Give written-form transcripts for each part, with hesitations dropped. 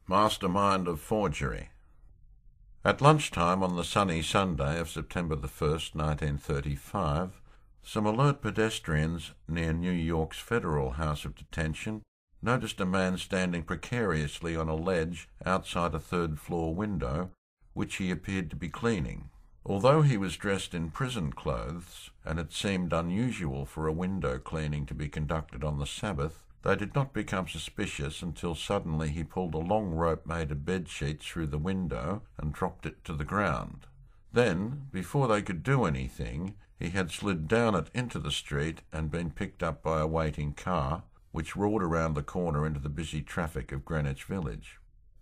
Mastermind of forgery. At lunchtime on the sunny Sunday of September the 1st, 1935, some alert pedestrians near New York's Federal House of Detention noticed a man standing precariously on a ledge outside a third-floor window, which he appeared to be cleaning. Although he was dressed in prison clothes, and it seemed unusual for a window cleaning to be conducted on the Sabbath, they did not become suspicious until suddenly he pulled a long rope made of bedsheets through the window and dropped it to the ground. Then, before they could do anything, he had slid down it into the street and been picked up by a waiting car, which roared around the corner into the busy traffic of Greenwich Village.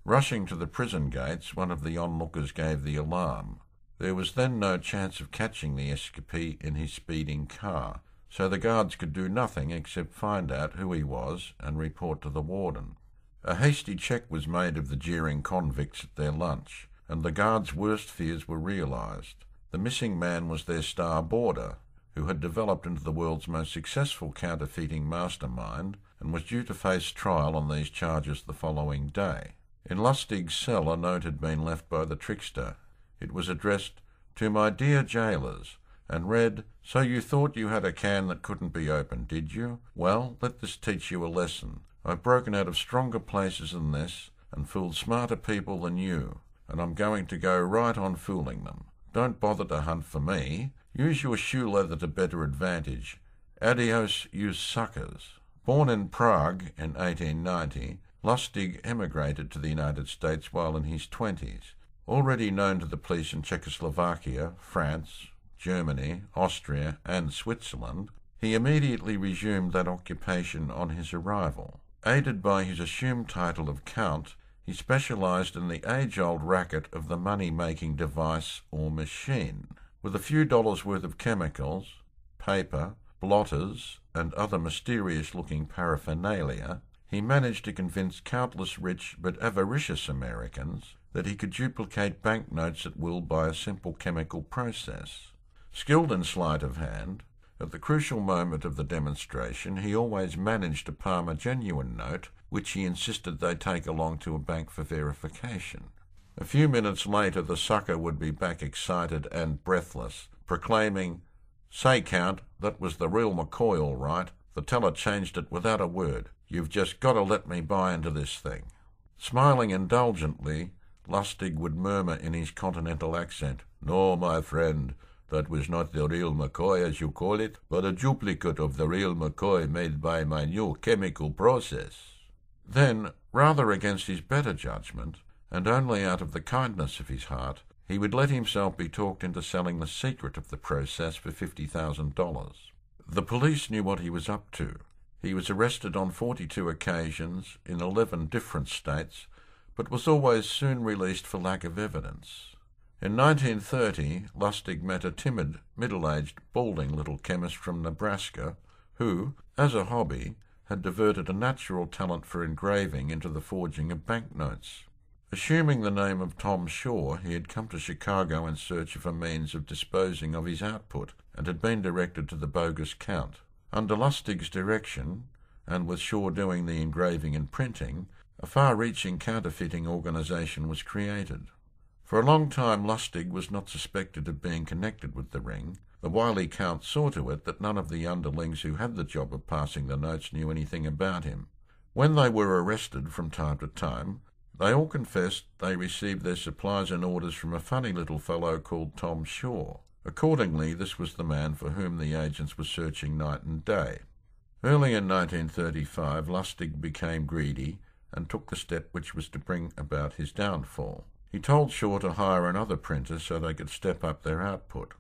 Rushing to the prison gates, one of the onlookers gave the alarm. There was then no chance of catching the escapee in his speeding car, so the guards could do nothing except find out who he was and report to the warden. A hasty check was made of the jeering convicts at their lunch, and the guards' worst fears were realised. The missing man was their star boarder, who had developed into the world's most successful counterfeiting mastermind and was due to face trial on these charges the following day. In Lustig's cell a note had been left by the trickster. It was addressed, "To my dear jailers," and read, "So you thought you had a can that couldn't be opened, did you? Well, let this teach you a lesson. I've broken out of stronger places than this and fooled smarter people than you, and I'm going to go right on fooling them. Don't bother to hunt for me. Use your shoe leather to better advantage. Adios, you suckers." Born in Prague in 1890, Lustig emigrated to the United States while in his 20s. Already known to the police in Czechoslovakia, France, Germany, Austria, and Switzerland, he immediately resumed that occupation on his arrival. Aided by his assumed title of Count, he specialised in the age-old racket of the money-making device or machine. With a few dollars' worth of chemicals, paper, blotters, and other mysterious-looking paraphernalia, he managed to convince countless rich but avaricious Americans that he could duplicate banknotes at will by a simple chemical process. Skilled in sleight of hand, at the crucial moment of the demonstration he always managed to palm a genuine note, which he insisted they take along to a bank for verification. A few minutes later the sucker would be back excited and breathless, proclaiming, "Say, Count, that was the real McCoy all right. The teller changed it without a word. You've just got to let me buy into this thing." Smiling indulgently, Lustig would murmur in his continental accent, "No, my friend, that was not the real McCoy, as you call it, but a duplicate of the real McCoy made by my new chemical process." Then, rather against his better judgment, and only out of the kindness of his heart, he would let himself be talked into selling the secret of the process for $50,000. The police knew what he was up to. He was arrested on 42 occasions in 11 different states, but was always soon released for lack of evidence. In 1930, Lustig met a timid, middle-aged, balding little chemist from Nebraska who, as a hobby, had diverted a natural talent for engraving into the forging of banknotes. Assuming the name of Tom Shaw, he had come to Chicago in search of a means of disposing of his output and had been directed to the bogus Count. Under Lustig's direction, and with Shaw doing the engraving and printing, a far-reaching counterfeiting organisation was created. For a long time Lustig was not suspected of being connected with the ring. The wily Count saw to it that none of the underlings who had the job of passing the notes knew anything about him. When they were arrested from time to time, they all confessed they received their supplies and orders from a funny little fellow called Tom Shaw. Accordingly, this was the man for whom the agents were searching night and day. Early in 1935, Lustig became greedy and took the step which was to bring about his downfall. He told Shaw to hire another printer so they could step up their output.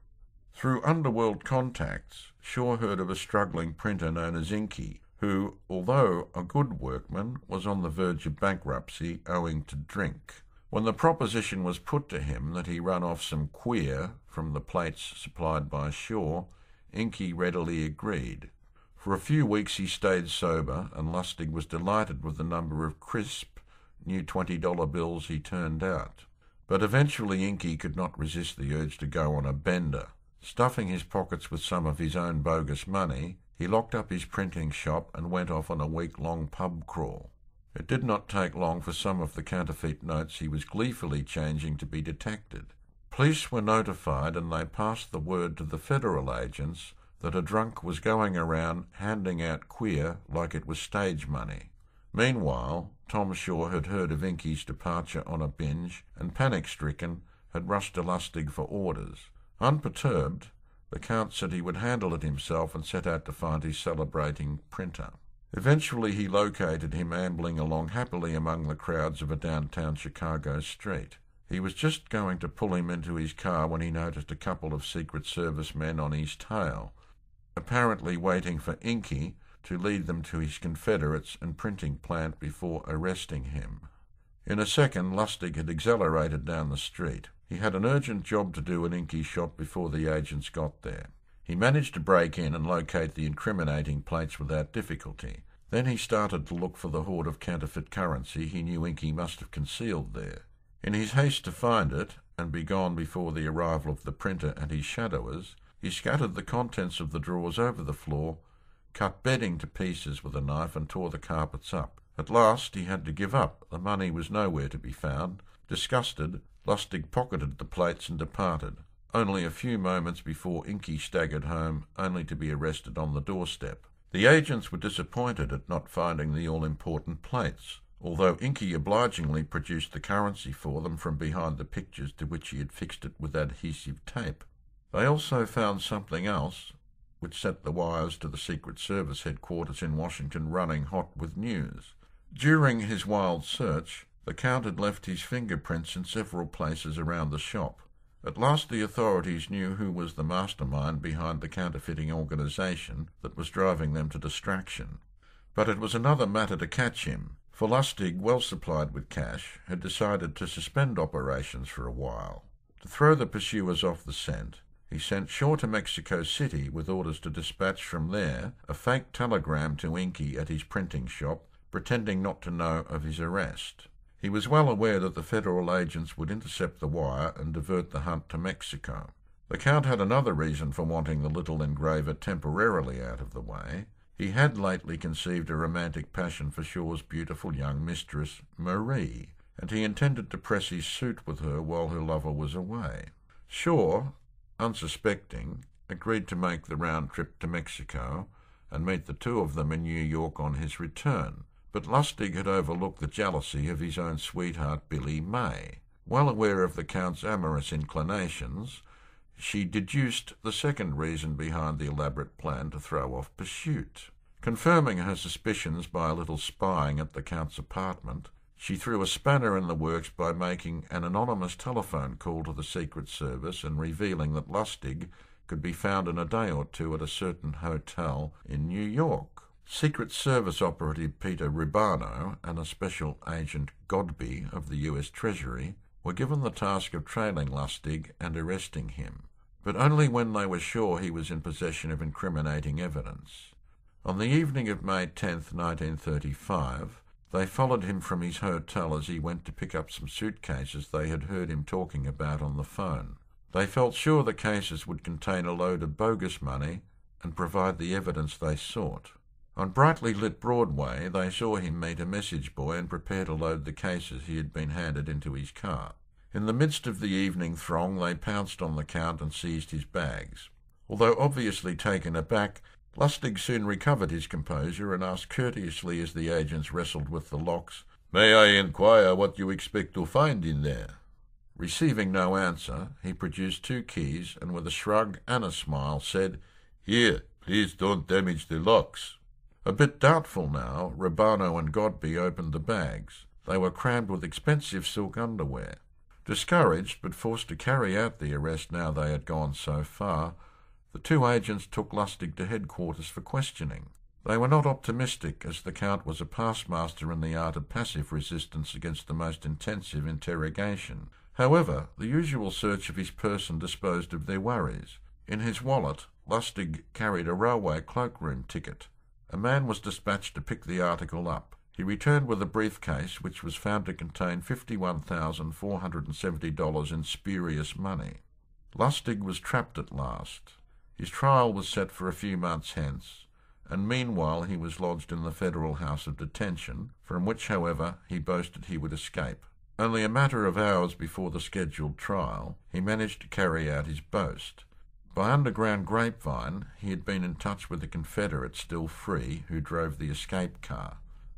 Through underworld contacts, Shaw heard of a struggling printer known as Inky, who, although a good workman, was on the verge of bankruptcy owing to drink. When the proposition was put to him that he run off some queer from the plates supplied by Shaw, Inky readily agreed. For a few weeks he stayed sober, and Lustig was delighted with the number of crisp, new $20 bills he turned out. But eventually Inky could not resist the urge to go on a bender. Stuffing his pockets with some of his own bogus money, he locked up his printing shop and went off on a week-long pub crawl. It did not take long for some of the counterfeit notes he was gleefully changing to be detected. Police were notified and they passed the word to the federal agents that a drunk was going around handing out queer like it was stage money. Meanwhile, Tom Shaw had heard of Inky's departure on a binge and, panic-stricken, had rushed to Lustig for orders. Unperturbed, the Count said he would handle it himself and set out to find his celebrating printer. Eventually he located him ambling along happily among the crowds of a downtown Chicago street. He was just going to pull him into his car when he noticed a couple of Secret Service men on his tail, apparently waiting for Inky to lead them to his Confederates and printing plant before arresting him. In a second, Lustig had accelerated down the street. He had an urgent job to do at Inky's shop before the agents got there. He managed to break in and locate the incriminating plates without difficulty. Then he started to look for the hoard of counterfeit currency he knew Inky must have concealed there. In his haste to find it, and be gone before the arrival of the printer and his shadowers, he scattered the contents of the drawers over the floor, cut bedding to pieces with a knife and tore the carpets up. At last he had to give up. The money was nowhere to be found. Disgusted, Lustig pocketed the plates and departed, only a few moments before Inky staggered home, only to be arrested on the doorstep. The agents were disappointed at not finding the all-important plates, although Inky obligingly produced the currency for them from behind the pictures to which he had fixed it with adhesive tape. They also found something else, which set the wires to the Secret Service headquarters in Washington running hot with news. During his wild search, the Count had left his fingerprints in several places around the shop. At last the authorities knew who was the mastermind behind the counterfeiting organization that was driving them to distraction. But it was another matter to catch him, for Lustig, well supplied with cash, had decided to suspend operations for a while. To throw the pursuers off the scent, he sent Shaw to Mexico City with orders to dispatch from there a fake telegram to Inky at his printing shop, pretending not to know of his arrest. He was well aware that the federal agents would intercept the wire and divert the hunt to Mexico. The Count had another reason for wanting the little engraver temporarily out of the way. He had lately conceived a romantic passion for Shaw's beautiful young mistress, Marie, and he intended to press his suit with her while her lover was away. Shaw, unsuspecting, agreed to make the round trip to Mexico and meet the two of them in New York on his return. But Lustig had overlooked the jealousy of his own sweetheart Billy May. Well aware of the Count's amorous inclinations, she deduced the second reason behind the elaborate plan to throw off pursuit. Confirming her suspicions by a little spying at the Count's apartment, she threw a spanner in the works by making an anonymous telephone call to the Secret Service and revealing that Lustig could be found in a day or two at a certain hotel in New York. Secret Service operative Peter Rubano and a special agent Godby of the U.S. Treasury were given the task of trailing Lustig and arresting him, but only when they were sure he was in possession of incriminating evidence. On the evening of May 10th, 1935, they followed him from his hotel as he went to pick up some suitcases they had heard him talking about on the phone. They felt sure the cases would contain a load of bogus money and provide the evidence they sought. On brightly lit Broadway, they saw him meet a message boy and prepare to load the cases he had been handed into his car. In the midst of the evening throng, they pounced on the Count and seized his bags. Although obviously taken aback, Lustig soon recovered his composure and asked courteously as the agents wrestled with the locks, "May I inquire what you expect to find in there?" Receiving no answer, he produced 2 keys and with a shrug and a smile said, "Here, please don't damage the locks." A bit doubtful now, Rubano and Godby opened the bags. They were crammed with expensive silk underwear. Discouraged, but forced to carry out the arrest now they had gone so far, the 2 agents took Lustig to headquarters for questioning. They were not optimistic, as the Count was a past master in the art of passive resistance against the most intensive interrogation. However, the usual search of his person disposed of their worries. In his wallet, Lustig carried a railway cloakroom ticket. A man was dispatched to pick the article up. He returned with a briefcase which was found to contain $51,470 in spurious money. Lustig was trapped at last. His trial was set for a few months hence, and meanwhile he was lodged in the Federal House of Detention, from which, however, he boasted he would escape. Only a matter of hours before the scheduled trial, he managed to carry out his boast. By underground grapevine, he had been in touch with the Confederates still free who drove the escape car.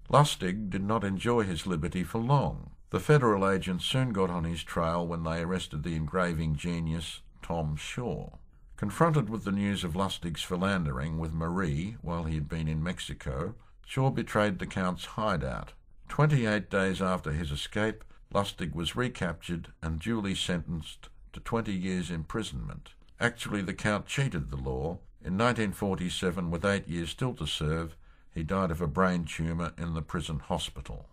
Lustig did not enjoy his liberty for long. The Federal agents soon got on his trail when they arrested the engraving genius Tom Shaw. Confronted with the news of Lustig's philandering with Marie while he had been in Mexico, Shaw betrayed the Count's hideout. 28 days after his escape, Lustig was recaptured and duly sentenced to 20 years' imprisonment. Actually, the Count cheated the law. In 1947, with 8 years still to serve, he died of a brain tumour in the prison hospital.